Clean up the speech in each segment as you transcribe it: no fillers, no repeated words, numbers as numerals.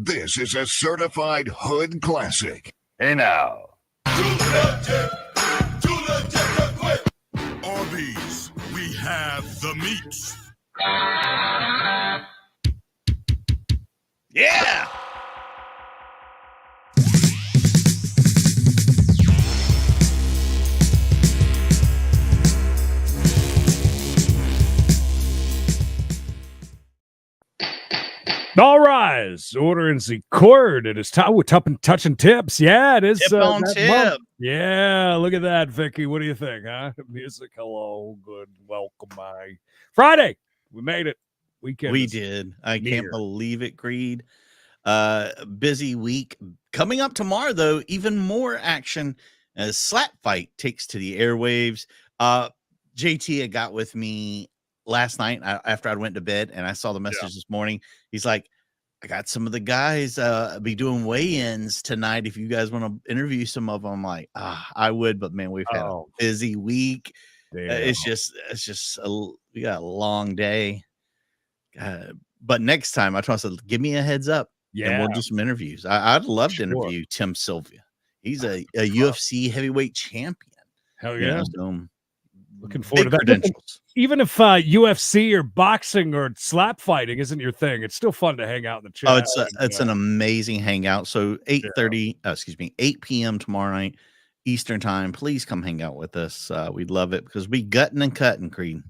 This is a certified hood classic. Hey now. Arby's, we have the meats. Yeah. All rise. Order in the court. It is time. We're touching tips. Yeah, it is. Tip on tip. Yeah, look at that, Vicky. What do you think, huh? Music. Hello. Good. Welcome. Friday. We made it. Weekend. We did. I can't believe it, Greed. Busy week. Coming up tomorrow, though, even more action as Slap Fight takes to the airwaves. JT had got with me last night after I went to bed, and I saw the message this morning. He's like, I got some of the guys be doing weigh-ins tonight. If you guys want to interview some of them, I'm like, I would, but man, we've had a busy week. It's just we got a long day. But next time, I told him, give me a heads up. Yeah, and we'll do some interviews. I'd love to interview Tim Sylvia. He's a UFC heavyweight champion. Hell yeah. Looking forward to that. Even if UFC or boxing or slap fighting isn't your thing, it's still fun to hang out in the chat. Oh, it's an amazing hangout. So 8 p.m. tomorrow night Eastern time. Please come hang out with us. We'd love it because we gutting and cutting, Creed.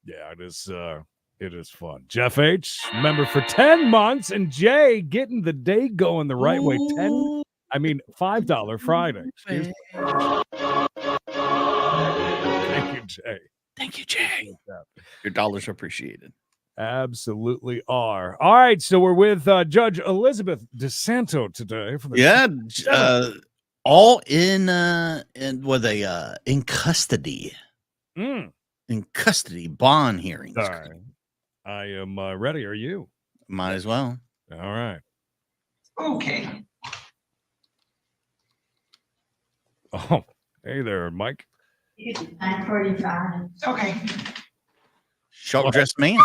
Yeah, it is. It is fun. Jeff H, member for 10 months, and Jay getting the day going the right way. $5 Friday. Excuse me. Thank you, Jay. Thank you, Jay. Your dollars are appreciated. Absolutely are. All right, so we're with Judge Elizabeth Disanto today. All in custody. In custody bond hearings. All right. I am ready. Are you? Might as well. All right. Okay. Oh, hey there, Mike. 9:45. Okay. Short dressed man.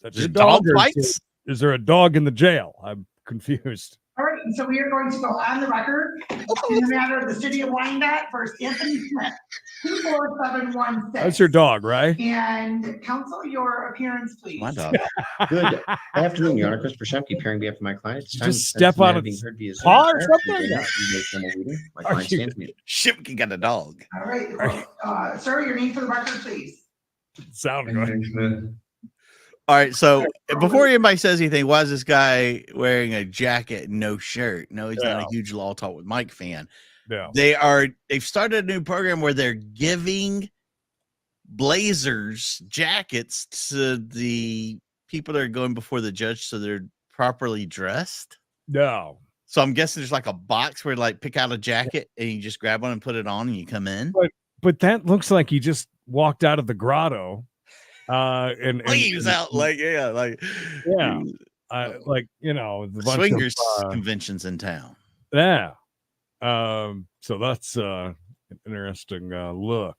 Is that dog fights? Is there a dog in the jail? I'm confused. All right, so we are going to go on the record in the matter of the city of Wyandotte versus Anthony Smith, 24716. That's your dog, right? And counsel, your appearance, please. My dog. Good afternoon, Your Honor. Christopher Shemke, appearing on behalf of my client. Just step on a paw or something? My client stands muted. Shemke got a dog. All right. Sir, your name for the record, please. Sound good. All right, so before anybody says anything, why is this guy wearing a jacket and no shirt? No, he's not a huge Law Talk with Mike fan. No. They've started a new program where they're giving blazers, jackets to the people that are going before the judge so they're properly dressed. No. So I'm guessing there's like a box where like pick out a jacket and you just grab one and put it on and you come in. But that looks like you just walked out of the grotto. And leaves out the swingers conventions in town. Yeah. So that's an interesting look.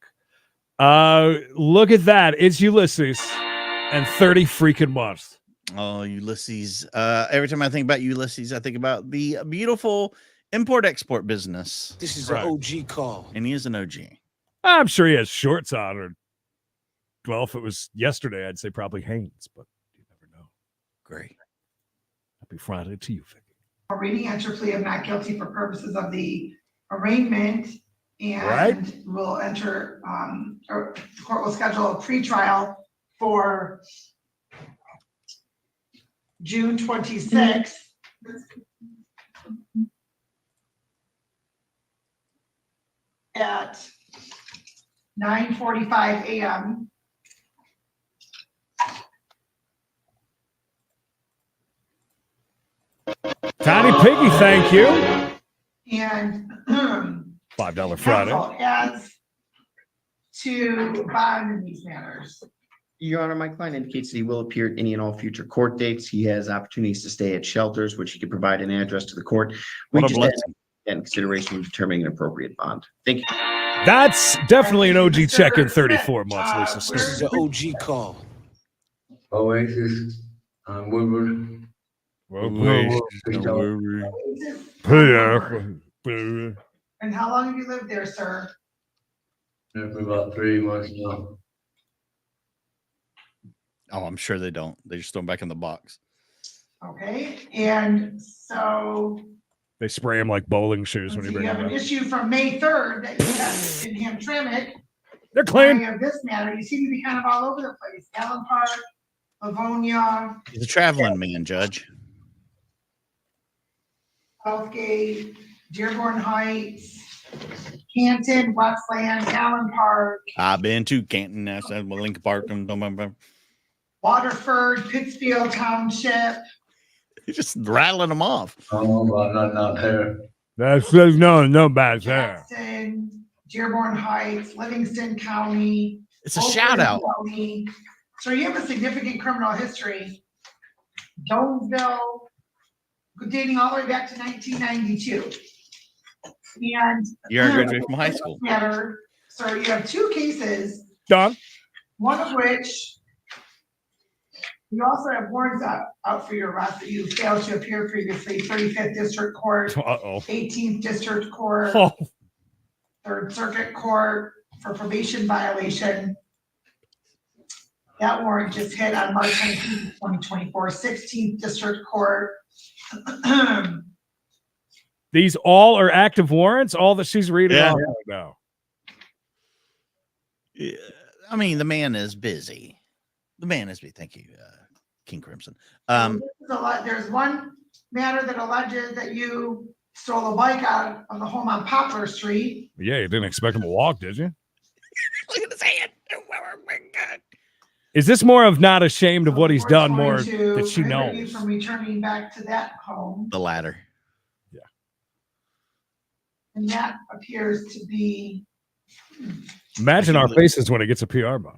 Look at that. It's Ulysses and 30 freaking months. Oh, Ulysses. Every time I think about Ulysses, I think about the beautiful import-export business. This is an OG call. And he is an OG. I'm sure he has shorts on, or well, if it was yesterday, I'd say probably Hanes, but you never know. Great. Happy Friday to you, Vicky. Reading answer plea of not guilty for purposes of the arraignment, and we'll enter, or the court will schedule a pretrial for June 26th. At 9:45 a.m. Tiny Piggy, thank you. And $5 Friday. As to bond in these matters. Your Honor, my client indicates that he will appear at any and all future court dates. He has opportunities to stay at shelters, which he can provide an address to the court. We just have in consideration of determining an appropriate bond. Thank you. That's definitely an OG check in 34 months, Lisa. This is an OG call. Oasis Woodward. And how long have you lived there, sir? For about 3 months now. Oh, I'm sure they don't. They just throw them back in the box. Okay, and so They spray them like bowling shoes when you bring you have them an back. issue from May 3rd that you have in Hamtramck. They're clean. Of this matter, you seem to be kind of all over the place. Allen Park, Livonia, He's a traveling man, Judge. Southgate, Dearborn Heights, Canton, Westland, Allen Park, I've been to Canton, that's Lincoln Park. Waterford, Pittsfield Township. He's just rattling them off. Oh, well, nothing out there. That's no bad there. Jackson, Dearborn Heights, Livingston County. It's a Oakland shout out. County. So you have a significant criminal history. Jonesville, dating all the way back to 1992. And You're graduating from high school. Matter. So you have 2 cases, Done. one of which you also have warrants out for your arrest that you failed to appear previously, 35th District Court, 18th District Court, 3rd Circuit Court for probation violation. That warrant just hit on March 19th, 2024, 16th District Court. These all are active warrants, all that she's reading off right now. Yeah, I mean, the man is busy. The man is busy. Thank you, King Crimson. There's one matter that alleges that you stole a bike out of the home on Poplar Street. Yeah, you didn't expect him to walk, did you? Look at his hand. Oh my God. Is this more of not ashamed of what he's done, Going more to that she prohibit you knows? from returning back to that home. The latter. And that appears to be. Imagine our faces when he gets a PR bond.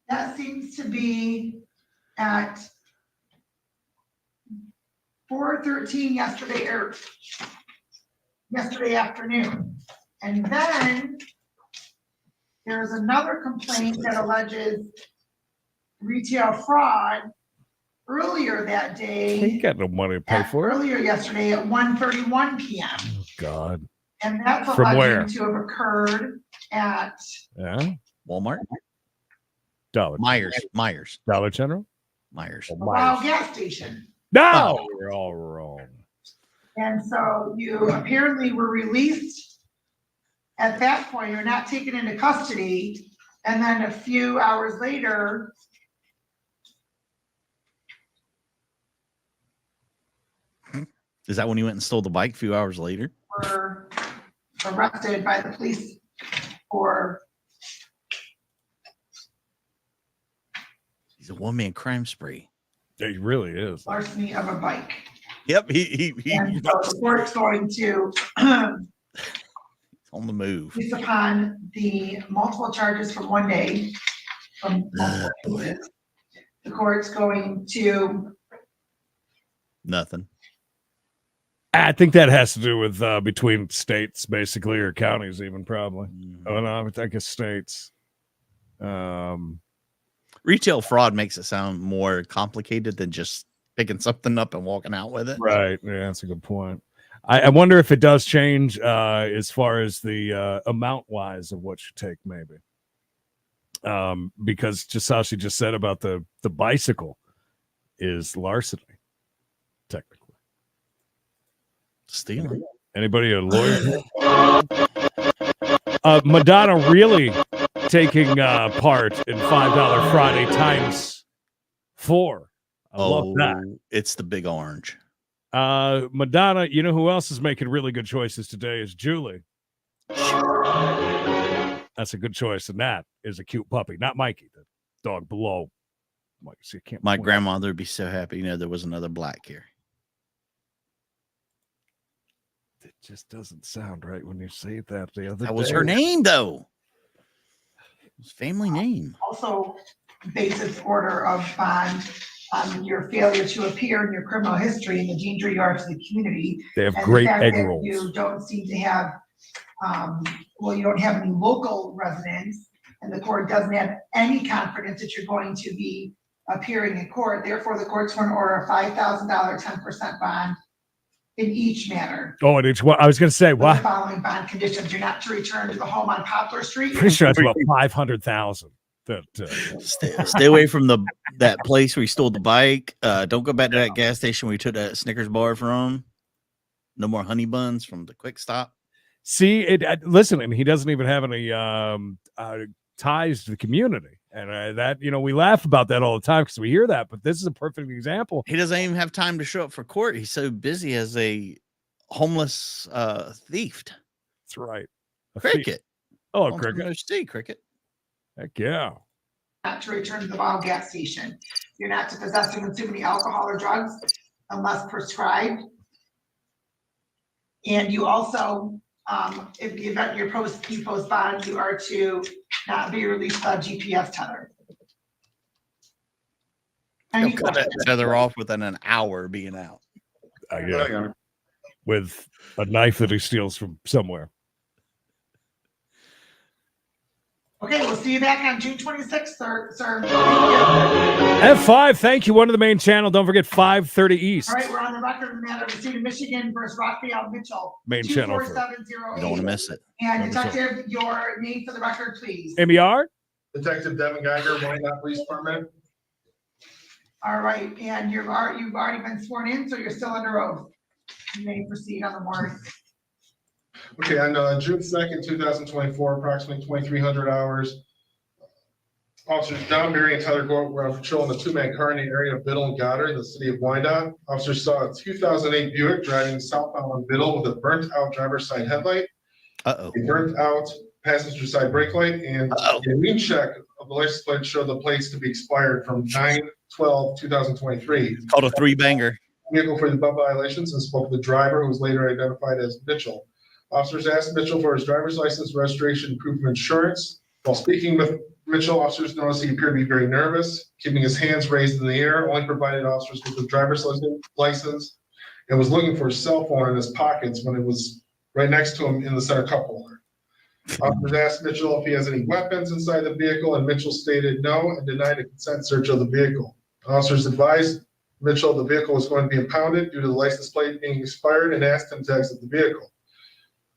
That seems to be at 4:13 yesterday afternoon. And then there's another complaint that alleges retail fraud earlier that day. He got no money to pay for it. Earlier yesterday at 1:31 p.m. Oh, God. And that's From where? alleged to have occurred at Walmart. Dollar. Myers. Dollar General. Myers. a Wow gas station. No, we're all wrong. And so you apparently were released at that point. You're not taken into custody. And then a few hours later, Is that when you went and stole the bike a few hours later? were arrested by the police for. He's a one-man crime spree. He really is. Larceny of a bike. Yep, he And so the court's going to on the move. based upon the multiple charges from one day. The court's going to. Nothing. I think that has to do with between states, basically, or counties, even probably. Oh no, I guess states. Retail fraud makes it sound more complicated than just picking something up and walking out with it. Right. Yeah, that's a good point. I wonder if it does change as far as the amount wise of what you take, maybe. Because just how she just said about the bicycle is larceny, technically. Stealing. Anybody a lawyer? Madonna really taking part in $5 Friday times 4. I love that. It's the big orange. Madonna, you know who else is making really good choices today is Julie. That's a good choice, and that is a cute puppy, not Mikey, the dog below. My grandmother would be so happy, there was another black here. It just doesn't sound right when you say that the other day. That was her name, though. It was family name. Also, basis order of bond on your failure to appear in your criminal history and the danger you are to the community. They have and great the fact egg that rolls. You don't seem to have, you don't have any local residents, and the court doesn't have any confidence that you're going to be appearing in court. Therefore, the court sworn order a $5,000 10% bond in each manner. Oh, and it's what I was going to say. With the Why? following bond conditions: you're not to return to the home on Poplar Street. Pretty sure that's about 500,000. That Stay away from that place where you stole the bike. Don't go back to that gas station where you took that Snickers bar from. No more honey buns from the Quick Stop. See it. Listen, and he doesn't even have any ties to the community, and that we laugh about that all the time because we hear that. But this is a perfect example. He doesn't even have time to show up for court. He's so busy as a homeless thief. That's right. Cricket. Oh, cricket. Cricket. Heck yeah. Not to return to the bottle gas station. You're not to possess or consume any alcohol or drugs unless prescribed. And you also, if the event you post bond, you are to not be released without GPS tether. He'll cut that tether off within an hour being out. Yeah. With a knife that he steals from somewhere. Okay, we'll see you back on June 26th, sir. Thank you. F5, thank you. One to the main channel. Don't forget 5:30 East. All right, we're on the record in the matter of the state of Michigan versus Rafael Mitchell. Main channel. 24708. You don't want to miss it. And Detective, your name for the record, please. MER? Detective Devin Geiger, Wyandotte Police Department. All right, and you've already been sworn in, so you're still under oath. You may proceed on the warrant. Okay, on June 2nd, 2024, approximately 2300 hours, Officers Don Berry and Tyler Gort were on patrol in the two-man car in the area of Biddle and Goddard in the city of Wyandotte. Officers saw a 2008 Buick driving southbound on Biddle with a burnt-out driver's side headlight, a burnt-out passenger side brake light, and a mean check of the license plate showed the plates to be expired from 9/12/2023. Called a three-banger. Vehicle for the above violations and spoke to the driver, who was later identified as Mitchell. Officers asked Mitchell for his driver's license, registration, proof of insurance. While speaking with Mitchell, officers noticed he appeared to be very nervous, keeping his hands raised in the air, only provided officers with the driver's license, and was looking for his cell phone in his pockets when it was right next to him in the center cup holder. Officers asked Mitchell if he has any weapons inside the vehicle, and Mitchell stated no and denied a consent search of the vehicle. Officers advised Mitchell the vehicle was going to be impounded due to the license plate being expired and asked him to exit the vehicle.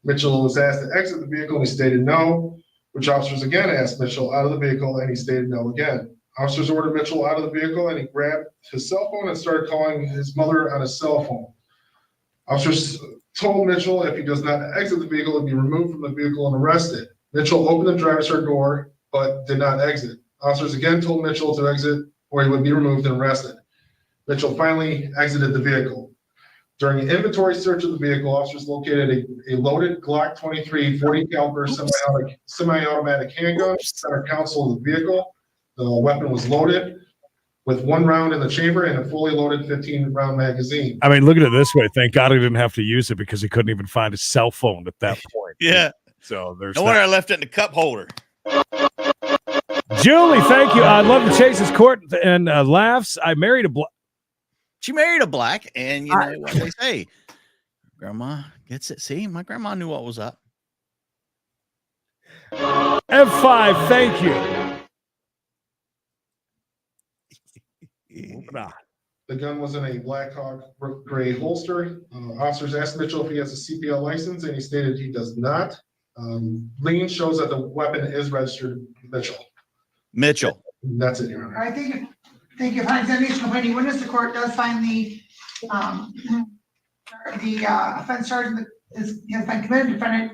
Mitchell was asked to exit the vehicle and he stated no, which officers again asked Mitchell out of the vehicle and he stated no again. Officers ordered Mitchell out of the vehicle and he grabbed his cell phone and started calling his mother on his cell phone. Officers told Mitchell if he does not exit the vehicle, he'll be removed from the vehicle and arrested. Mitchell opened the driver's side door, but did not exit. Officers again told Mitchell to exit or he would be removed and arrested. Mitchell finally exited the vehicle. During an inventory search of the vehicle, officers located a loaded Glock 23 40 caliber semi-automatic handgun, center console of the vehicle. The weapon was loaded with one round in the chamber and a fully loaded 15-round magazine. I mean, look at it this way. Thank God he didn't have to use it because he couldn't even find his cell phone at that point. Yeah. So there's no wonder I left it in the cup holder. Julie, thank you. I'd love to chase his court and laughs. I married a black. She married a black, and you know what they say. Grandma gets it. See, my grandma knew what was up. F5, thank you. The gun was in a Black Hawk gray holster. Officers asked Mitchell if he has a CPL license, and he stated he does not. Lien shows that the weapon is registered Mitchell. That's it, Your Honor. All right, thank you. Thank you. Finding examination complaining witness, the court does find the offense charge has been committed, defendant,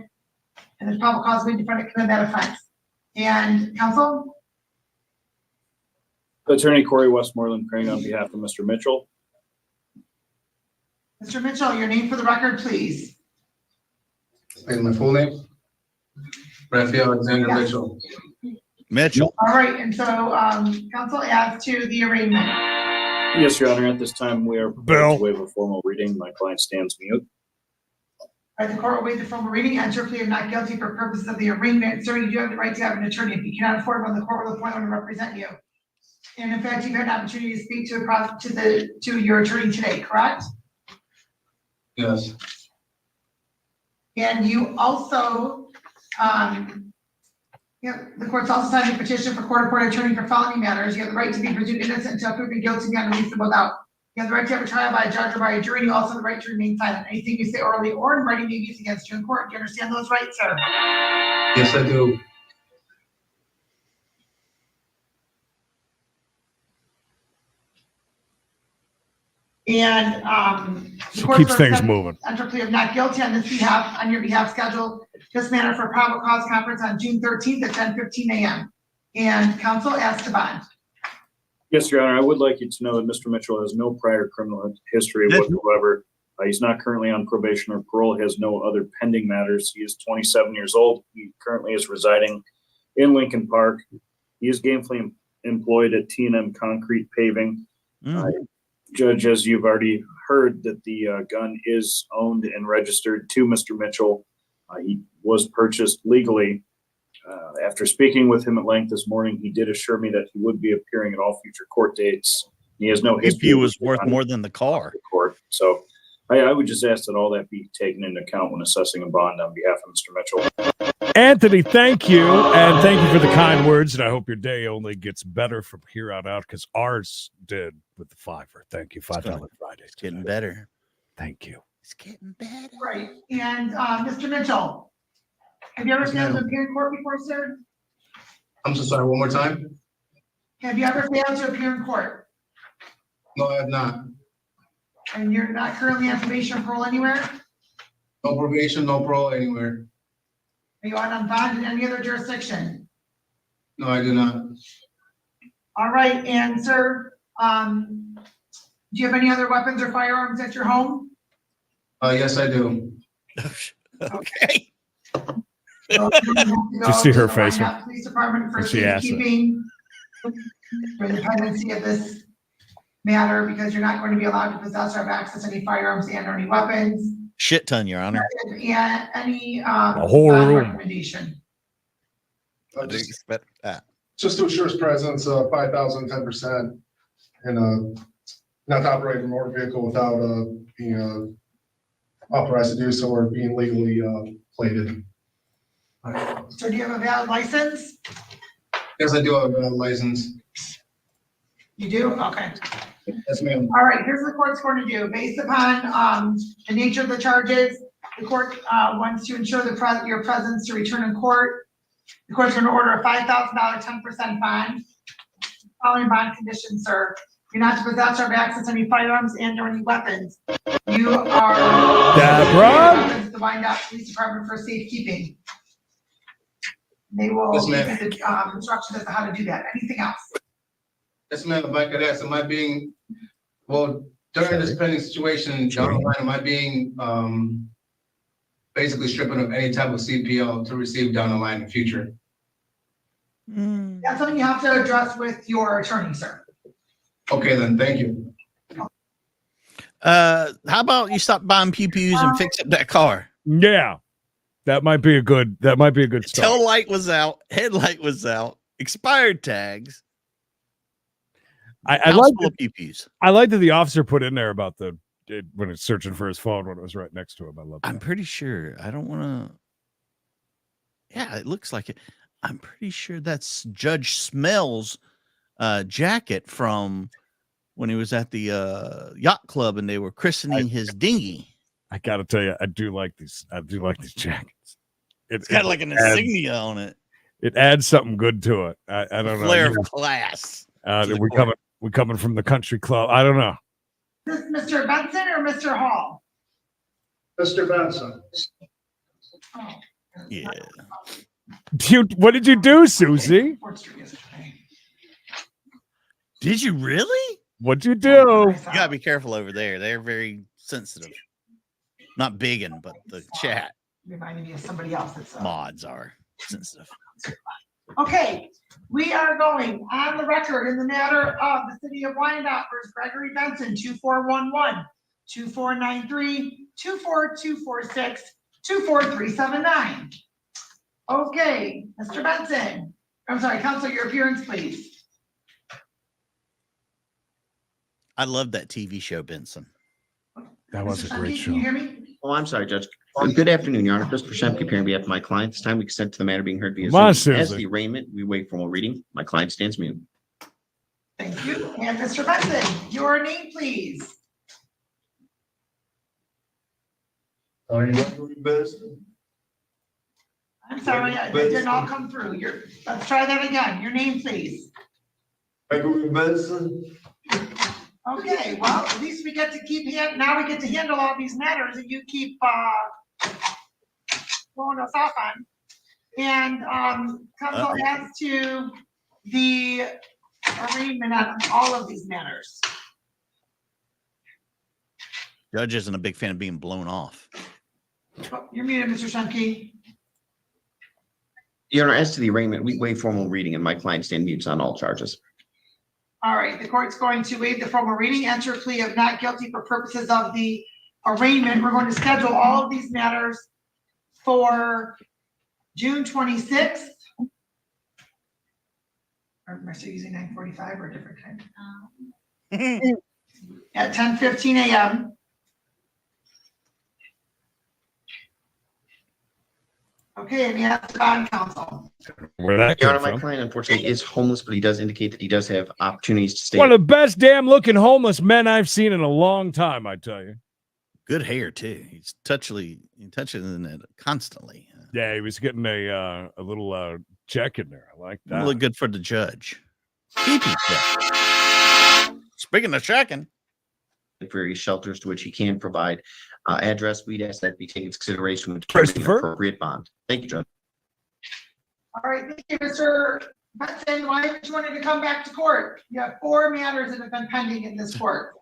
and there's probable cause of the defendant committed that offense. And counsel? Attorney Corey Westmoreland Crane on behalf of Mr. Mitchell. Mr. Mitchell, your name for the record, please. And my full name? Rafael Alexander Yes. Mitchell. All right, and so counsel, as to the arraignment. Yes, Your Honor. At this time, we are Bill. to waive a formal reading. My client stands mute. All right, the court will waive the formal reading, enter plea of not guilty for purposes of the arraignment. Sir, you do have the right to have an attorney. If you cannot afford one, the court will appoint one to represent you. And in fact, you've had an opportunity to speak to your attorney today, correct? Yes. And you also Yeah, the court's also signing a petition for court-appointed attorney for felony matters. You have the right to be presumed innocent until proven guilty beyond a reasonable doubt. You have the right to have a trial by a judge or by a jury. You also have the right to remain silent. Anything you say orally or in writing may be used against you in court. Do you understand those rights, sir? Yes, I do. And the She court's keeps going to things accept- moving. enter plea of not guilty on your behalf, schedule this matter for probable cause conference on June 13th at 10:15 a.m. And counsel Esteban. Yes, Your Honor, I would like you to know that Mr. Mitchell has no prior criminal history whatsoever. He's not currently on probation or parole, has no other pending matters. He is 27 years old. He currently is residing in Lincoln Park. He is gainfully employed at T&M Concrete Paving. Judge, as you've already heard, that the gun is owned and registered to Mr. Mitchell. He was purchased legally. After speaking with him at length this morning, he did assure me that he would be appearing at all future court dates. He has no history. He was worth more than the car. Court. So I would just ask that all that be taken into account when assessing a bond on behalf of Mr. Mitchell. Anthony, thank you. And thank you for the kind words. And I hope your day only gets better from here on out, because ours did with the $5. Thank you. $5 Friday. It's getting better. Thank you. It's getting better. Right. And Mr. Mitchell, have you ever failed to appear in court before, sir? I'm so sorry, one more time? Have you ever failed to appear in court? No, I have not. And you're not currently on probation or parole anywhere? No probation, no parole anywhere. Are you on bond in any other jurisdiction? No, I do not. All right, and sir, do you have any other weapons or firearms at your home? Yes, I do. Okay. So Did you see her face Wyandotte Police Department for when she asked it? safekeeping for the pendency of this matter, because you're not going to be allowed to possess or have access to any firearms and or any weapons. Shit ton, Your Honor. And any A whole bond room. recommendation. I didn't expect that. Just to assure his presence, 5,000, 10%, and not to operate a motor vehicle without being authorized to do so or being legally plated. So do you have a valid license? Yes, I do have a license. You do? Okay. Yes, ma'am. All right, here's what the court's going to do. Based upon the nature of the charges, the court wants to ensure your presence to return in court. The court's going to order a $5,000, 10% bond. Following bond conditions, sir. You're not to possess or have access to any firearms and or any weapons. You are Deborah? the Wyandotte Police Department for safekeeping. They will Yes, give ma'am. you the instructions as to how to do that. Anything else? Yes, ma'am, if I could ask, am I being, well, during this pending situation, down the line, am I being basically stripping of any type of CPL to receive down the line in the future? That's something you have to address with your attorney, sir. Okay, then, thank you. How about you stop buying pew-pews and fix up that car? Yeah. That might be a good start. Tail light was out, headlight was out, expired tags. I like full of pew-pews. I like that the officer put in there about when it's searching for his phone when it was right next to him. I love that. I'm pretty sure. I don't want to. Yeah, it looks like it. I'm pretty sure that's Judge Smell's jacket from when he was at the yacht club and they were christening his dinghy. I gotta tell you, I do like these jackets. It's got like an insignia on it. It adds something good to it. I don't know. Flair of class. We coming from the country club. I don't know. Is this Mr. Benson or Mr. Hall? Mr. Benson. Oh. Yeah. What did you do, Susie? Did you really? What'd you do? You gotta be careful over there. They're very sensitive. Not biggin, but the chat Reminding me of somebody else that's mods are sensitive. Okay, we are going on the record in the matter of the city of Wyandotte versus Gregory Benson, 2411, 2493, 24246, 24379. Okay, Mr. Benson. I'm sorry, counsel, your appearance, please. I love that TV show, Benson. That was a Mr. great Shanky, show. Can you hear me? Oh, I'm sorry, Judge. Good afternoon, Your Honor. Christopher Shemke, appearing on behalf of my client. This time we consent to the matter being heard via Come on, Zoom. As Susie. the arraignment, we waive formal reading. My client stands mute. Thank you. And Mr. Benson, your name, please. Gregory Benson. I'm sorry, it didn't all come through. Let's try that again. Your name, please. Gregory Benson. Okay, well, at least we get to now we get to handle all these matters that you keep blowing us off on. And counsel as to the arraignment on all of these matters. Judge isn't a big fan of being blown off. Oh, you're muted, Mr. Shemke. Your Honor, as to the arraignment, we waive formal reading and my client stand mutes on all charges. All right, the court's going to waive the formal reading, enter a plea of not guilty for purposes of the arraignment. We're going to schedule all of these matters for June 26th. Or am I still using 9:45 or a different time? At 10:15 a.m. Okay, and yes, bond counsel. Where that Your came Honor, my from? client unfortunately is homeless, but he does indicate that he does have opportunities to stay. One of the best damn looking homeless men I've seen in a long time, I tell you. Good hair too. He's touching it constantly. Yeah, he was getting a little check in there. I like that. Look good for the judge. Speaking of checking, Various shelters to which he can provide address. We'd ask that be taken into consideration with Christopher? an appropriate bond. Thank you, Judge. All right, thank you, Mr. Benson. Why did you want to come back to court? You have 4 matters that have been pending in this court.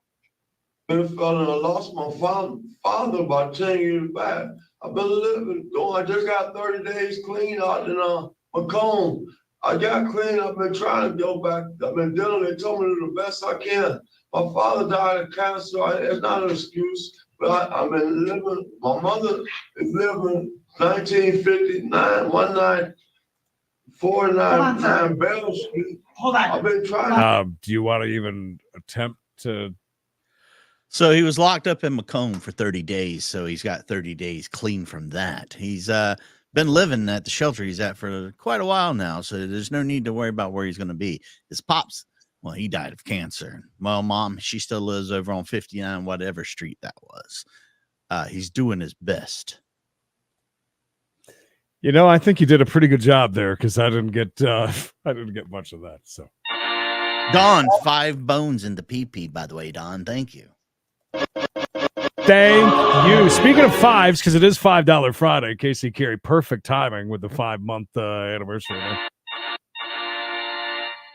I lost my father about 10 years back. I've been living. I just got 30 days clean out in Macomb. I got clean. I've been trying to go back. I've been dealing. They told me to do the best I can. My father died of cancer. It's not an excuse, but I've been living. My mother is living 1959, 1949 Bell Street. Hold on. I've been trying. Do you want to even attempt to? So he was locked up in Macomb for 30 days. So he's got 30 days clean from that. He's been living at the shelter he's at for quite a while now. So there's no need to worry about where he's going to be. His pops, well, he died of cancer. Well, mom, she still lives over on 59, whatever street that was. He's doing his best. You know, I think you did a pretty good job there because I didn't get much of that. So Don, 5 bones in the PP, by the way, Don. Thank you. Thank you. Speaking of fives, because it is $5 Friday, Casey Carey, perfect timing with the 5-month anniversary.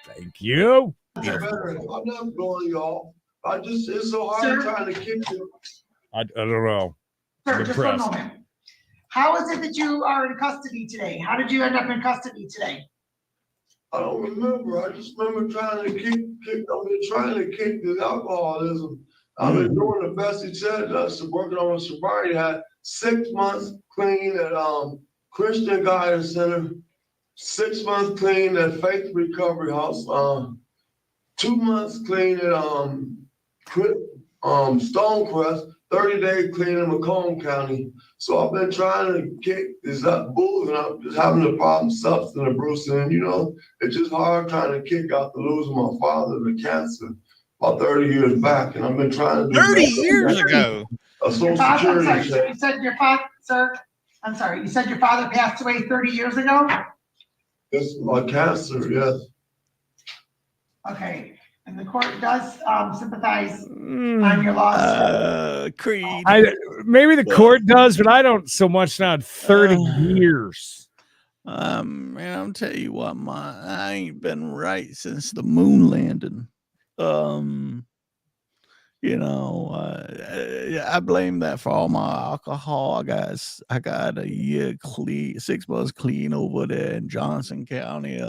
Thank you. I'm not blowing you off. It's so hard trying to keep you. I don't know. Sir, just one moment. How is it that you are in custody today? How did you end up in custody today? I don't remember. I just remember trying to keep this alcoholism. I've been doing the best he said. Working on a sobriety. Had 6 months clean at Christian Guidance Center. 6 months clean at Faith Recovery House. 2 months clean at Stonecrest. 30 days clean in Macomb County. So I've been trying to kick this up booze, and I'm just having a problem substance abuse. And it's just hard trying to kick out the losing my father to cancer about 30 years back. And I've been trying to do 30 years ago. A social security check. You said your father, sir. I'm sorry. You said your father passed away 30 years ago? It's my cancer, yes. Okay. And the court does sympathize on your loss. Creed. Maybe the court does, but I don't so much now. 30 years. Man, I'll tell you what, I ain't been right since the moon landing. I blame that for all my alcohol. I got a year clean, 6 months clean over there in Johnson County.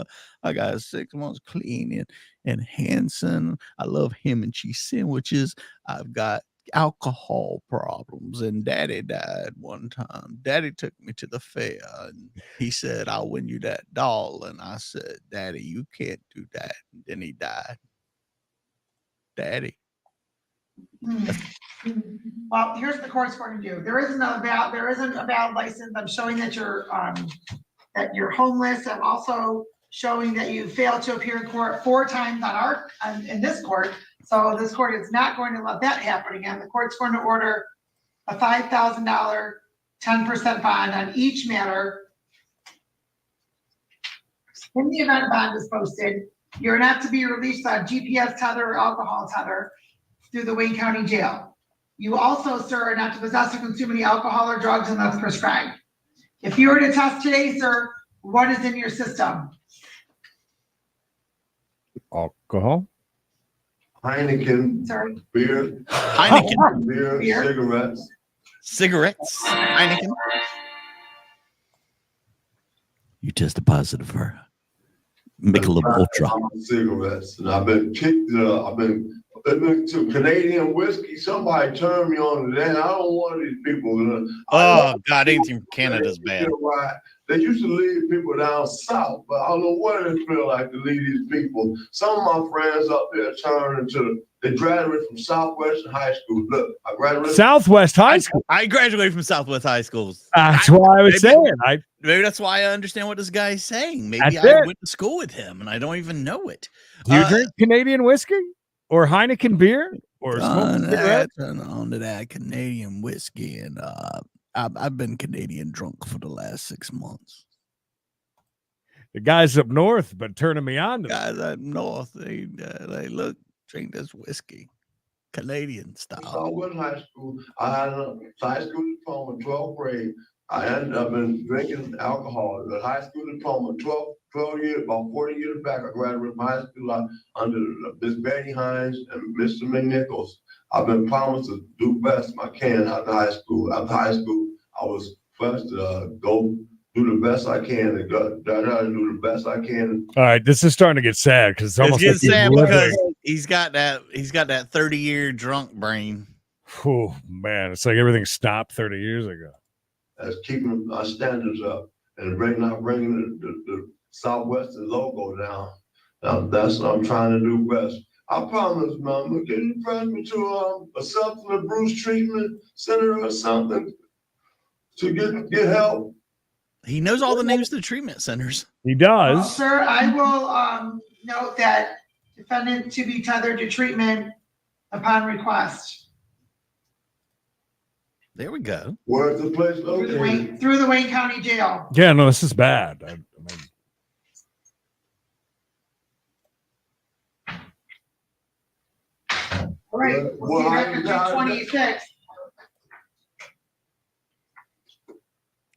I got 6 months clean in Hanson. I love ham and cheese sandwiches. I've got alcohol problems, and Daddy died one time. Daddy took me to the fair, and he said, "I'll win you that doll." And I said, "Daddy, you can't do that." And then he died. Daddy. Well, here's what the court's going to do. There isn't a valid license. I'm showing that you're homeless. I'm also showing that you failed to appear in court 4 times in this court. So this court is not going to let that happen again. The court's going to order a $5,000, 10% bond on each matter. In the event a bond is posted, you're not to be released on GPS tether or alcohol tether through the Wayne County Jail. You also, sir, are not to possess or consume any alcohol or drugs unless prescribed. If you were to test today, sir, what is in your system? Alcohol? Heineken, Sorry. beer, Heineken. beer, Beer. cigarettes. Heineken. You tested positive for Michelob Ultra. Cigarettes, and I've been kicked. I've been to Canadian whiskey. Somebody turned me on to that. I don't want these people. Oh God, anything from Canada's bad. They used to lead people down south, but I don't know what it feel like to lead these people. Some of my friends up there they graduated from Southwestern High School. Look, I graduated Southwest High School. I graduated from Southwest High School. That's why I was saying. Maybe that's why I understand what this guy's saying. Maybe That's I it. went to school with him and I don't even know it. Do you drink Canadian whiskey or Heineken beer or smoke cigarettes? On to that Canadian whiskey, and I've been Canadian drunk for the last 6 months. The guys up north been turning me on to Guys up north, they look, drink this whiskey, Canadian style. Southwestern High School. I had a high school diploma, 12th grade. I ended up been drinking alcohol. The high school diploma, 12 years, about 40 years back, I graduated from high school under Miss Betty Hines and Mr. McNichols. I've been promised to do best I can after high school. After high school, I was first to go do the best I can and do the best I can. All right, this is starting to get sad because it's almost It's like sad living. because he's got that 30-year drunk brain. Oh man, it's like everything stopped 30 years ago. That's keeping our standards up and not bringing the Southwestern logo down. That's what I'm trying to do best. I promise, Mama, can you press me to a substance abuse treatment center or something to get help? He knows all the names of the treatment centers. He does. Well, sir, I will note that defendant to be tethered to treatment upon request. There we go. Where's the place located? Through the Wayne County Jail. Yeah, no, this is bad. I mean, All right, we'll see you back on June 26th.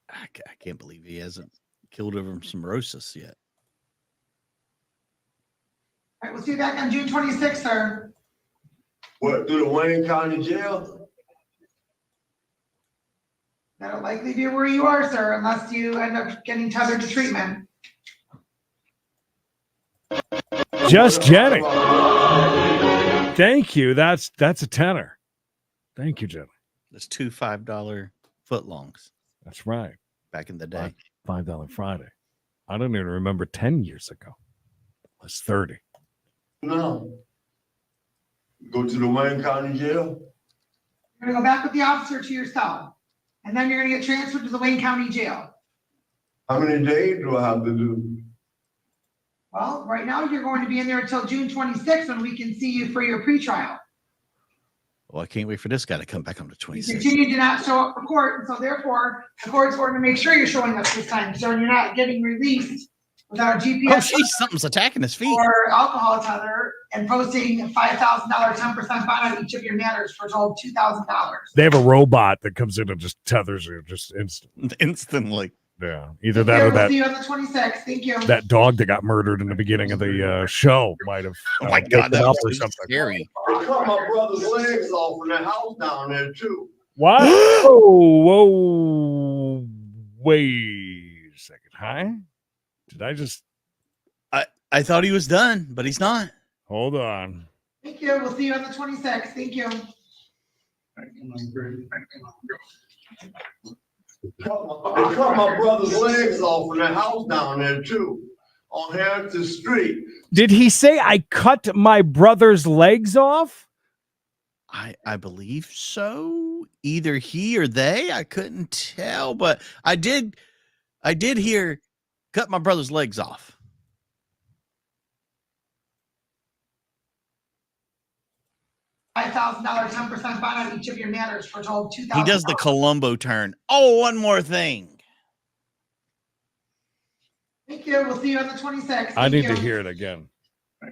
I can't believe he hasn't killed over some cirrhosis yet. All right, we'll see you back on June 26th, sir. What, through the Wayne County Jail? That'll likely be where you are, sir, unless you end up getting tethered to treatment. Just Jenny. Thank you. That's a tenner. Thank you, Jenny. There's 2 $5 footlongs. That's right. Back in the day. $5 Friday. I don't even remember 10 years ago. It was 30. No. Go to the Wayne County Jail? You're gonna go back with the officer to your cell, and then you're gonna get transferred to the Wayne County Jail. How many days do I have to do? Well, right now you're going to be in there until June 26th when we can see you for your pretrial. Well, I can't wait for this guy to come back on the You 26th. continue to not show up for court, and so therefore the court's going to make sure you're showing up this time, so you're not getting released without a Oh, GPS geez, something's attacking his feet. or alcohol tether and posting a $5,000 10% bond on each of your matters for a total of $2,000. They have a robot that comes in and just tethers you just Instantly. Yeah, either that or We'll see that you on the 26th. Thank you. that dog that got murdered in the beginning of the show might have. Oh my God, that up was or so something. scary. They cut my brother's legs off in the house down there too. What? Whoa, wait a second. Hi? Did I just I thought he was done, but he's not. hold on? Thank you. We'll see you on the 26th. Thank you. They cut my brother's legs off in the house down there too, on Harrington Street. Did he say I cut my brother's legs off? I believe so. Either he or they. I couldn't tell, but I did hear cut my brother's legs off. $5,000, 10% bond on each of your matters for a total of $2,000. He does the Columbo turn. Oh, one more thing. Thank you. We'll see you on the 26th. I need to hear it again. I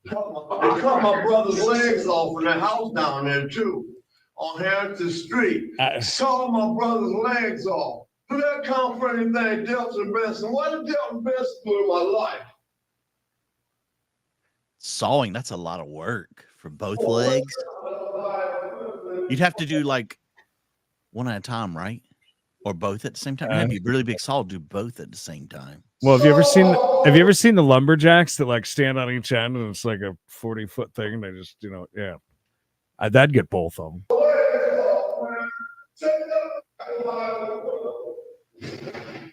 cut my brother's legs off in the house down there too, on Harrington Street. Saw my brother's legs off. Do that count for anything, Delta Benson? What did Delta Benson do in my life? Sawing, that's a lot of work for both legs. You'd have to do like one at a time, right? Or both at the same time. It'd be a really big saw to do both at the same time. Well, have you ever seen the lumberjacks that like stand on each end and it's like a 40-foot thing? They just, yeah. That'd get both of them.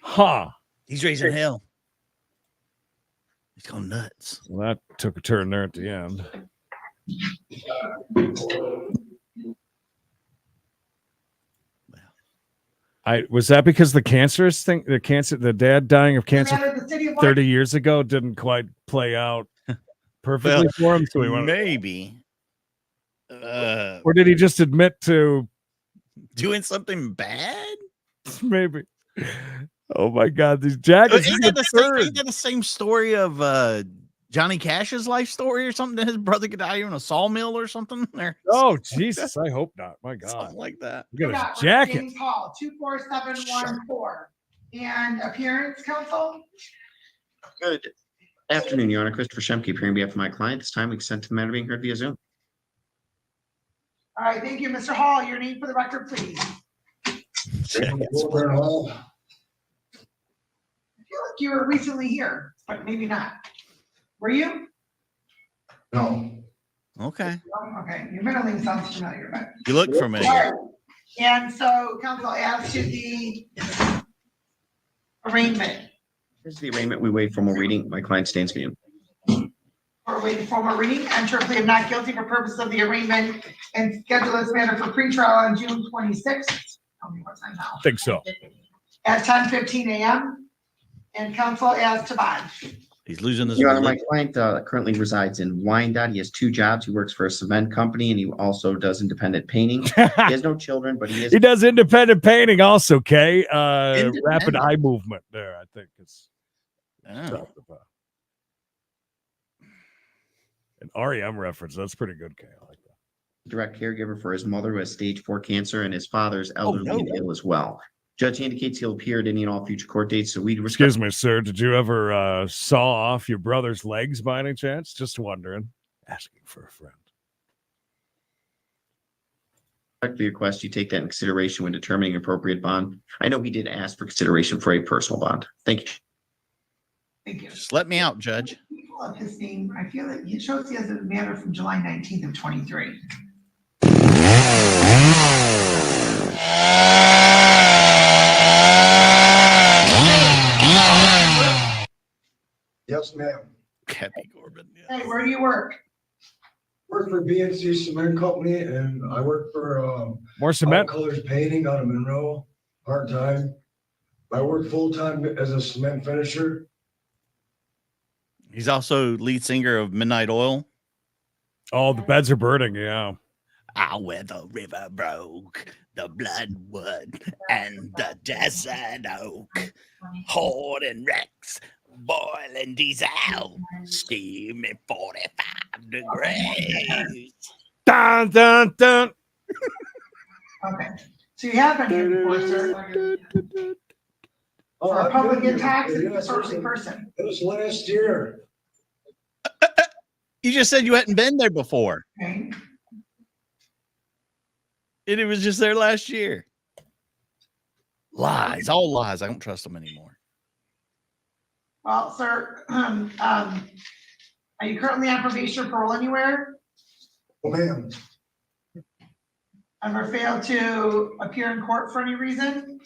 Huh. He's raising hell. He's going nuts. Well, that took a turn there at the end. Was that because the cancerous thing, the dad dying of cancer 30 years ago didn't quite play out perfectly for him? So he went, maybe. Or did he just admit to doing something bad? Maybe. Oh my God, these jackets. Isn't that the same story of Johnny Cash's life story or something? That his brother could die in a sawmill or something? Oh Jesus, I hope not. My God, something like that. Look at his jacket. James Hall, 24714. And appearance, counsel. Good afternoon, Your Honor. Christopher Shemke, appearing on behalf of my client. This time we consent to the matter being heard via Zoom. All right, thank you, Mr. Hall. Your name for the record, please. Hall. I feel like you were recently here, but maybe not. Were you? No. Okay. Okay, your middle name sounds familiar, but. You look familiar. All right. And so, counsel, as to the arraignment. Here's the arraignment. We waive formal reading. My client stands for you. For waiting formal reading, enter a plea of not guilty for purpose of the arraignment and schedule this matter for pretrial on June 26th. Tell me what time now. I think so. At 10:15 a.m. And counsel as to bond. He's losing this. Your Honor, my client currently resides in Wyandotte. He has 2 jobs. He works for a cement company and he also does independent painting. He has no children, but he does independent painting also, Kay. Rapid eye movement there, I think it's talked about. An REM reference. That's pretty good, Kay. I like that. Direct caregiver for his mother who has stage 4 cancer and his father's elderly and ill as well. Judge indicates he'll appear at any and all future court dates. So we excuse me, sir. Did you ever saw off your brother's legs by any chance? Just wondering. Asking for a friend. The request you take that in consideration when determining appropriate bond. I know he did ask for consideration for a personal bond. Thank you. Thank you. Just let me out, Judge. Pull up his name. I feel that it shows he has a matter from July 19th of 23. Yes, ma'am. Kathy Corbin. Hey, where do you work? Work for BNC Cement Company, and I work for more cement colors painting out of Monroe, part time. I work full time as a cement finisher. He's also lead singer of Midnight Oil. Oh, the beds are burning. Yeah. Where the river broke, the bloodwood and the desert oak, hoarding wrecks, boiling diesel, steaming 45 degrees. Dun, dun, dun. Okay. So you have been here before, sir. For a public intoxicating person. It was last year. You just said you hadn't been there before. Okay. And it was just there last year. Lies, all lies. I don't trust them anymore. Well, sir, are you currently on probation or parole anywhere? Oh, ma'am. Ever failed to appear in court for any reason?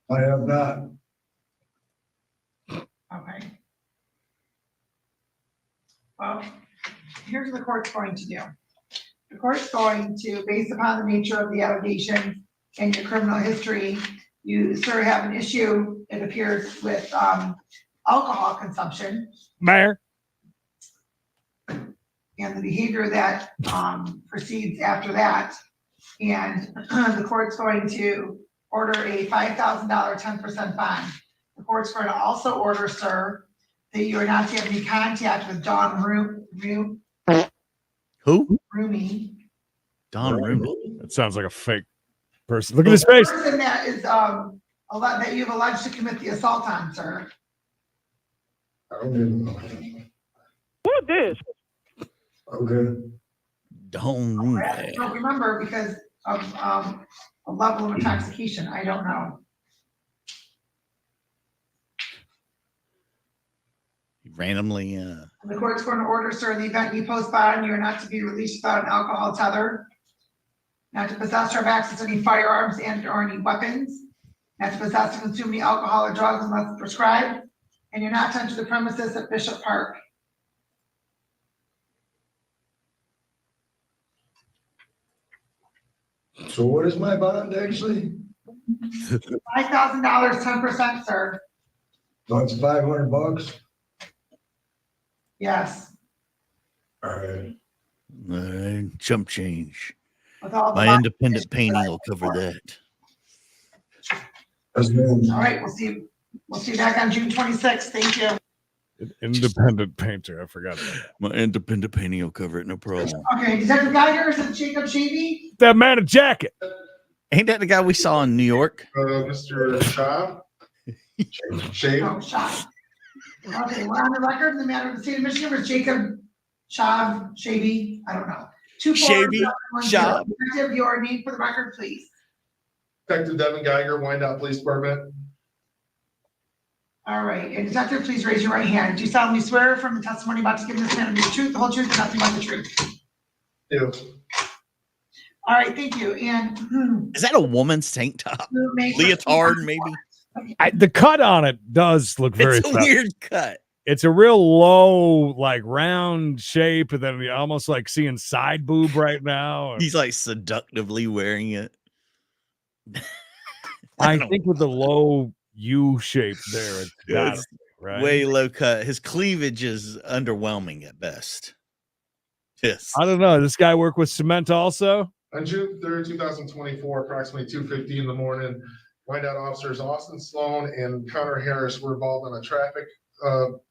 I have not. Okay. Well, here's what the court's going to do. The court's going to, based upon the nature of the allegations and your criminal history, you sort of have an issue, it appears, with alcohol consumption Mayor. and the behavior that proceeds after that. And the court's going to order a $5,000 10% bond. The court's going to also order, sir, that you are not to have any contact with Dawn Who? Roomy. Don Roomy. That sounds like a fake person. Look at his face. The person that is that you've alleged to commit the assault on, sir. I don't even know. What this? Okay. Don I Roomy. don't remember because of a level of intoxication. I don't know. Randomly. The court's going to order, sir, in the event you post bond, you are not to be released without an alcohol tether, not to possess or have access to any firearms and or any weapons, not to possess or consume any alcohol or drugs unless prescribed, and you're not to enter the premises at Bishop Park. So what is my bond actually? $5,000, 10%, sir. That's $500. Yes. All right. Chump change. With all the My bond- independent painting will cover that. That's good. All right, we'll see. We'll see you back on June 26th. Thank you. Independent painter. I forgot about that. My independent painting will cover it, no problem. Okay, Detective Geiger, is it Jacob Shavy? That man a jacket. Ain't that the guy we saw in New York? Mr. Shaw? Shave? No, Shaw. Okay, we're on the record in the matter of the state of Michigan versus Jacob Shaw, Shavy, I don't know. Shavy, Shaw. Detective, your name for the record, please. Detective Devin Geiger, Wyandotte Police Department. All right, and Detective, please raise your right hand. Do you solemnly swear from the testimony about to give this man the truth, the whole truth, and nothing but the truth? Yeah. All right, thank you. And Is that a woman's tank top? Leotard, maybe? The cut on it does look very It's a weird cut. It's a real low, like round shape, and then you're almost like seeing side boob right now. He's like seductively wearing it. I think with the low U shape there, it's got It's it, right? way low cut. His cleavage is underwhelming at best. Yes. I don't know. This guy work with cement also? On June 3rd, 2024, approximately 2:50 in the morning, Wyandotte officers Austin Sloan and Connor Harris were involved in a traffic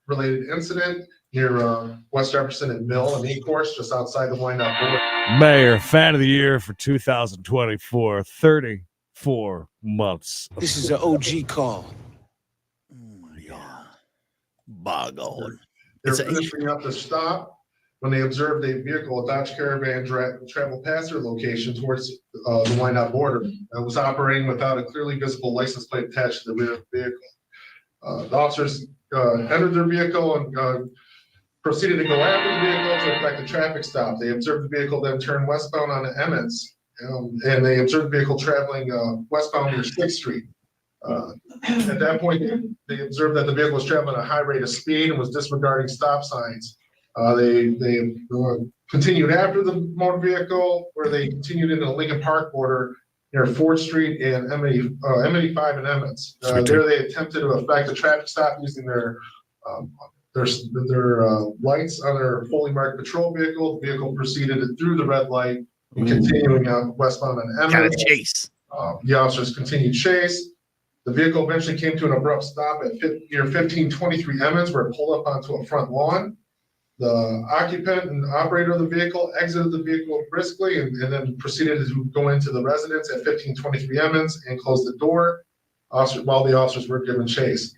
related incident near West Jefferson and Mill, a main course just outside the Wyandotte border. Mayor, fan of the year for 2024, 34 months. This is an OG call. Yeah. Boggled. They're It's a- finishing up the stop when they observed a vehicle, a Dodge Caravan, travel past their location towards the Wyandotte border. It was operating without a clearly visible license plate attached to the rear of the vehicle. The officers entered their vehicle and proceeded to go after the vehicle to effect a traffic stop. They observed the vehicle then turn westbound onto Emmons, and they observed the vehicle traveling westbound near 6th Street. At that point, they observed that the vehicle was traveling at a high rate of speed and was disregarding stop signs. They continued after the motor vehicle, where they continued into the Lincoln Park border near 4th Street and M85 and Emmons. There they attempted to effect a traffic stop using their lights on their fully marked patrol vehicle. The vehicle proceeded through the red light and continuing on westbound on Emmons. Got a chase. The officers continued chase. The vehicle eventually came to an abrupt stop at near 1523 Emmons, where it pulled up onto a front lawn. The occupant and operator of the vehicle exited the vehicle briskly and then proceeded to go into the residence at 1523 Emmons and close the door while the officers were given chase.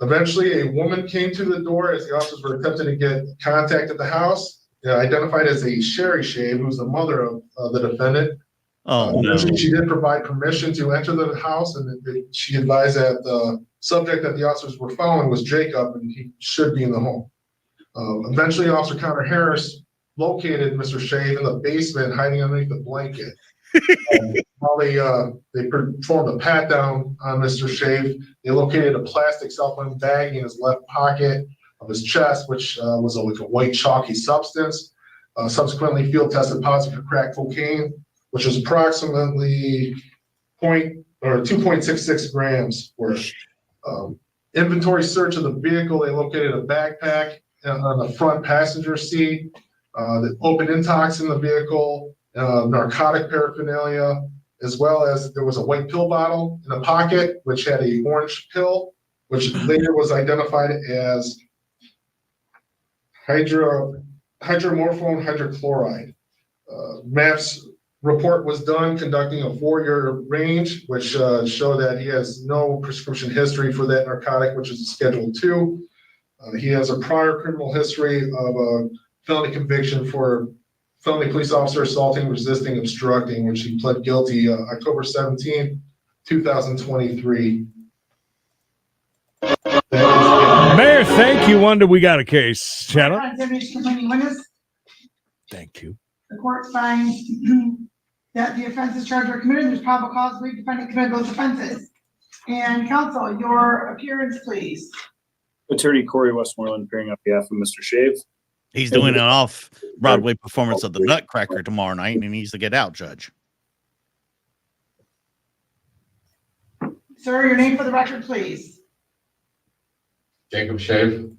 Eventually, a woman came to the door as the officers were attempting to get contact at the house, identified as a Sherry Shave, who's the mother of the defendant. Oh, no. She did provide permission to enter the house, and she advised that the subject that the officers were following was Jacob, and he should be in the home. Eventually, Officer Connor Harris located Mr. Shave in the basement, hiding underneath the blanket. While they performed a pat down on Mr. Shave, they located a plastic cell phone bag in his left pocket. of his chest, which was like a white chalky substance. Subsequently, field tested positive for crack cocaine, which was approximately 2.66 grams worth. Inventory search of the vehicle, they located a backpack on the front passenger seat, the open intox in the vehicle, narcotic paraphernalia, as well as there was a white pill bottle in the pocket, which had a orange pill, which later was identified as hydromorphone hydrochloride. MAPS report was done conducting a 4-year range, which showed that he has no prescription history for that narcotic, which is a Schedule 2. He has a prior criminal history of a felony conviction for felony police officer assaulting, resisting, obstructing, which he pled guilty October 17, 2023. Mayor, thank you. Wonder we got a case. Channel. Thank you. The court finds that the offenses charged are committed. There's probable cause to believe the defendant committed those offenses. And counsel, your appearance, please. Attorney Corey Westmoreland appearing on behalf of Mr. Shave. He's doing an off-Broadway performance of the Nutcracker tomorrow night, and he needs to get out, Judge. Sir, your name for the record, please. Jacob Shave.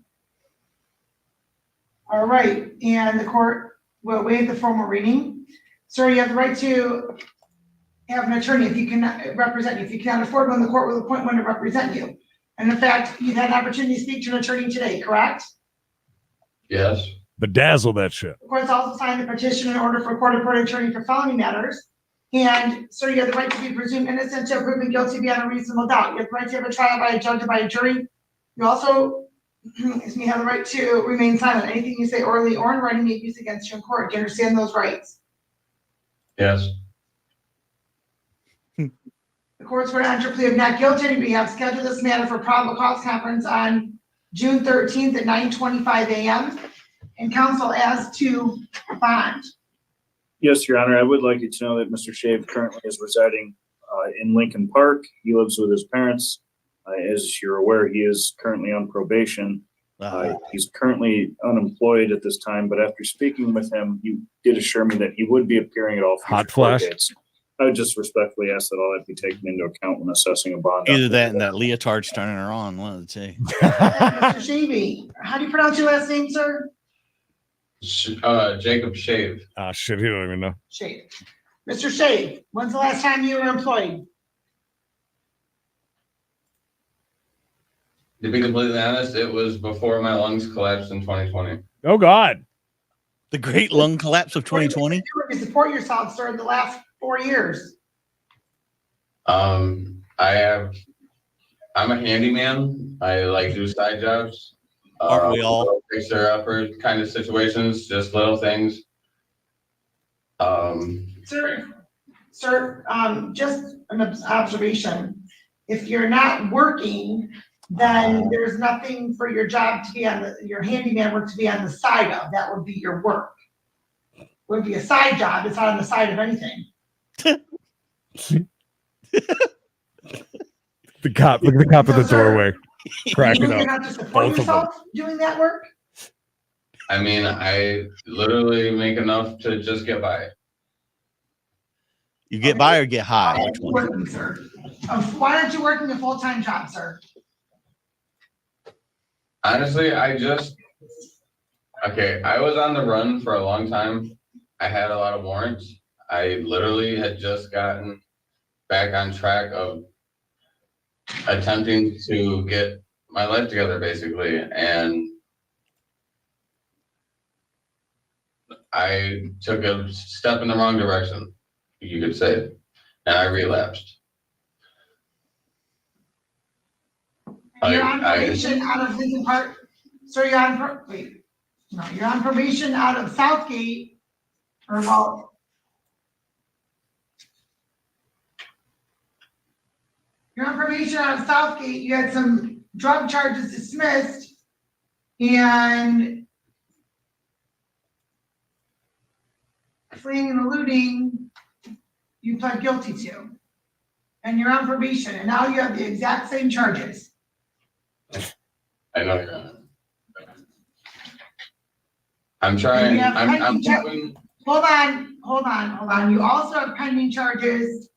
All right, and the court will waive the formal reading. Sir, you have the right to have an attorney if you cannot represent you. If you cannot afford one, the court will appoint one to represent you. And in fact, you've had an opportunity to speak to an attorney today, correct? Yes. Bedazzle that shit. The court's also signed a petition in order for court-appointed attorney for felony matters. And sir, you have the right to be presumed innocent to proven guilty beyond a reasonable doubt. You have the right to have a trial by a judge or by a jury. You also have the right to remain silent. Anything you say orally or in writing may be used against you in court. Do you understand those rights? Yes. The court's going to enter a plea of not guilty. We have scheduled this matter for probable cause conference on June 13th at 9:25 a.m. And counsel, as to bond. Yes, Your Honor. I would like you to know that Mr. Shave currently is residing in Lincoln Park. He lives with his parents. As you're aware, he is currently on probation. He's currently unemployed at this time, but after speaking with him, he did assure me that he would be appearing at all future court dates. I would just respectfully ask that all that be taken into account when assessing a bond. Either that and that leotard's turning her on, one of the two. Mr. Shavey, how do you pronounce your last name, sir? Jacob Shave. Ah, shit, he don't even know. Shave. Mr. Shave, when's the last time you were employed? To be completely honest, it was before my lungs collapsed in 2020. Oh, God. The great lung collapse of 2020? You support yourself, sir, in the last 4 years. I'm a handyman. I like do side jobs. Aren't we all? Fixer upper kind of situations, just little things. Sir, just an observation. If you're not working, then there's nothing for your job to be on your handyman work to be on the side of. That would be your work. It would be a side job. It's not on the side of anything. The cop, look at the cop at the doorway. Cracking You're up. not to support Both of yourself doing that work? I mean, I literally make enough to just get by. You get by or get high? Why aren't you working, sir? Why aren't you working a full-time job, sir? Honestly, I was on the run for a long time. I had a lot of warrants. I literally had just gotten back on track of attempting to get my life together, basically. And I took a step in the wrong direction, you could say, and I relapsed. You're on probation out of Lincoln Park. So you're on probation out of Southgate, or well, you're on probation out of Southgate. You had some drug charges dismissed, and fleeing and eluding, you pled guilty to, and you're on probation, and now you have the exact same charges. I know you're on it. I'm trying, have I'm pending char- hoping, Hold on. You also have pending charges.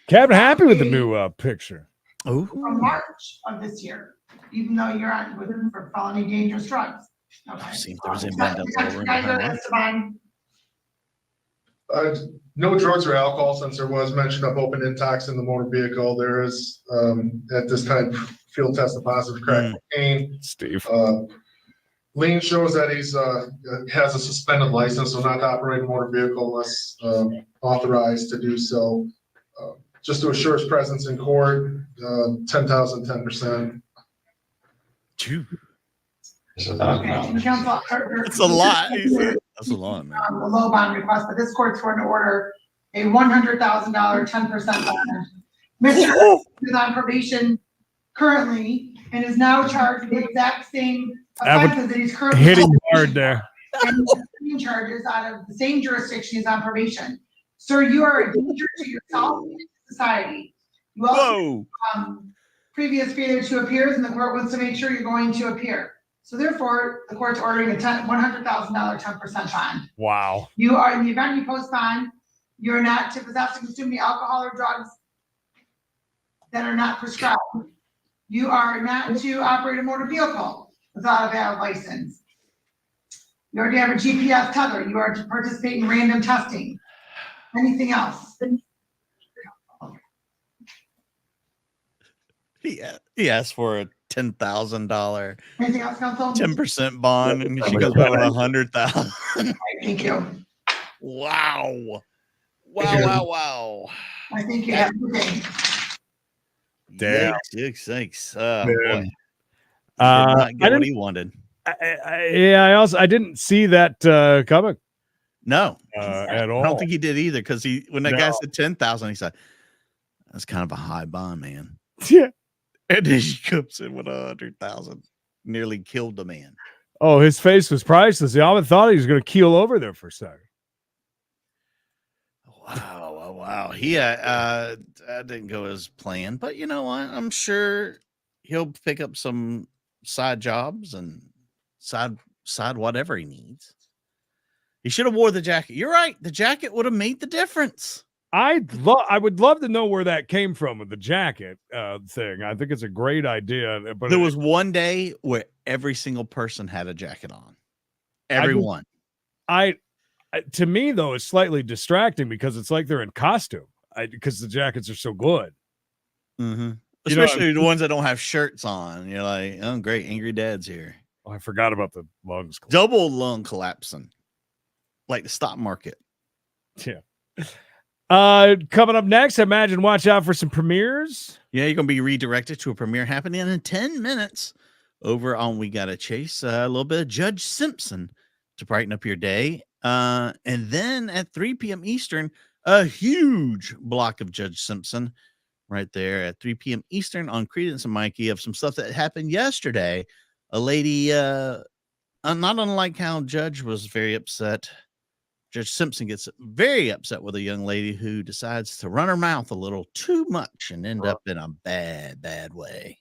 Kevin, happy with the new picture. From March of this year, even though you're on with for felony dangerous drugs. Okay. See if there's anybody in that little room behind me. No drugs or alcohol, since there was mention of open intox in the motor vehicle. There is, at this time, field tested positive crack cocaine. Steve. Lien shows that he's, has a suspended license, so not to operate a motor vehicle unless, authorized to do so. Just to assure his presence in court, 10,000, 10%. It's a lot. That's a lot, man. The low bond request, but this court's going to order a $100,000, 10% bond. Mr. is on probation currently and is now charged with the exact same offenses that he's currently hitting hard there. And charges out of the same jurisdiction he's on probation. Sir, you are a danger to yourself and society. You also previous failure to appear, and the court wants to make sure you're going to appear. So therefore, the court's ordering a $100,000, 10% bond. Wow. You are, in the event you post bond, you're not to possess and consume any alcohol or drugs that are not prescribed. You are not to operate a motor vehicle without a valid license. You already have a GPS tether. You are to participate in random testing. Anything else? He asked for a $10,000, Anything else, counsel? 10% bond, and she goes back with 100,000. Thank you. Wow. I think you have everything. Damn. Yikes. Boy. Did not get what he wanted. I didn't see that coming. No, at all. I don't think he did either, because when that guy said 10,000, he said, "That's kind of a high bond, man." Yeah. And then he comes in with 100,000, nearly killed the man. Oh, his face was priceless. The Alvin thought he was going to keel over there for a second. Wow. He didn't go as planned, but you know what? I'm sure he'll pick up some side jobs and side whatever he needs. He should have wore the jacket. You're right. The jacket would have made the difference. I would love to know where that came from with the jacket thing. I think it's a great idea. But there was one day where every single person had a jacket on. Everyone. To me, though, it's slightly distracting because it's like they're in costume because the jackets are so good. Mm-hmm. Especially the ones that don't have shirts on. You're like, oh, great. Angry Dad's here. Oh, I forgot about the lungs. Double lung collapsing. Like the stock market. Yeah. Coming up next, I imagine watch out for some premieres. Yeah, you're going to be redirected to a premiere happening in 10 minutes over on We Gotta Chase. A little bit of Judge Simpson to brighten up your day. And then at 3 p.m. Eastern, a huge block of Judge Simpson right there at 3 p.m. Eastern on Credence and Mikey of some stuff that happened yesterday. A lady, not unlike how Judge was very upset. Judge Simpson gets very upset with a young lady who decides to run her mouth a little too much and end up in a bad way.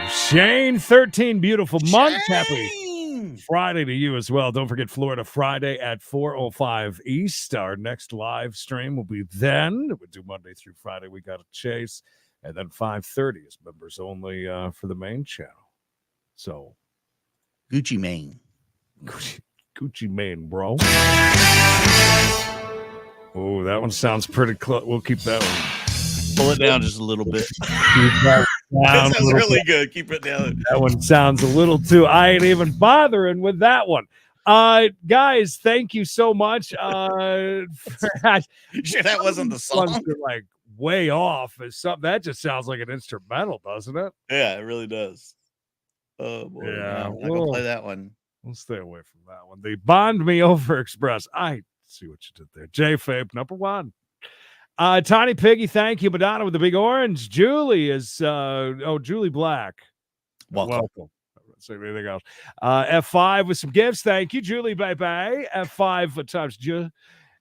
Shane, 13 beautiful months. Happy Friday to you as well. Don't forget Florida Friday at 4:05 East. Our next live stream will be then. We'll do Monday through Friday. We got to chase. And then 5:30 is members only for the main channel. So Gucci Mane. Gucci Mane, bro. Oh, that one sounds pretty close. We'll keep that one. Pull it down just a little bit. That sounds really good. Keep it down. That one sounds a little too. I ain't even bothering with that one. Guys, thank you so much. Sure, that wasn't the song. Like way off is something that just sounds like an instrumental, doesn't it? Yeah, it really does. Oh boy, yeah, I'm not gonna play that one. We'll stay away from that one. The Bond Me Over Express. I see what you did there. J-Fape, number one. Tiny Piggy, thank you. Madonna with the big orange. Julie is, Julie Black. Welcome. Let's see anything else. F5 with some gifts. Thank you, Julie. Bye-bye. F5 times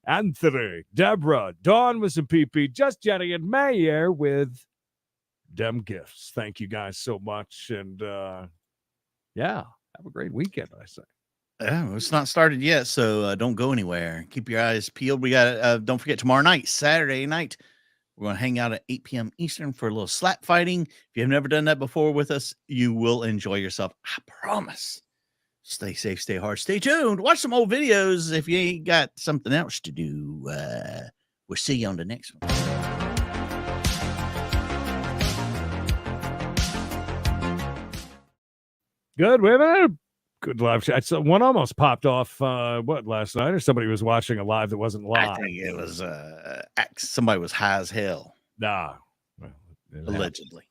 Anthony, Deborah, Dawn with some PP, Just Jenny, and Mayer with them gifts. Thank you guys so much. And Yeah. Have a great weekend, I say. Yeah, it's not started yet, so don't go anywhere. Keep your eyes peeled. We got don't forget tomorrow night, Saturday night. We're going to hang out at 8 p.m. Eastern for a little slap fighting. If you have never done that before with us, you will enjoy yourself. I promise. Stay safe, stay hard, stay tuned. Watch some old videos if you ain't got something else to do. We'll see you on the next one. Good women. Good live chat. So one almost popped off. Last night, or somebody was watching a live that wasn't live. I think it was somebody was high as hell. Nah, allegedly.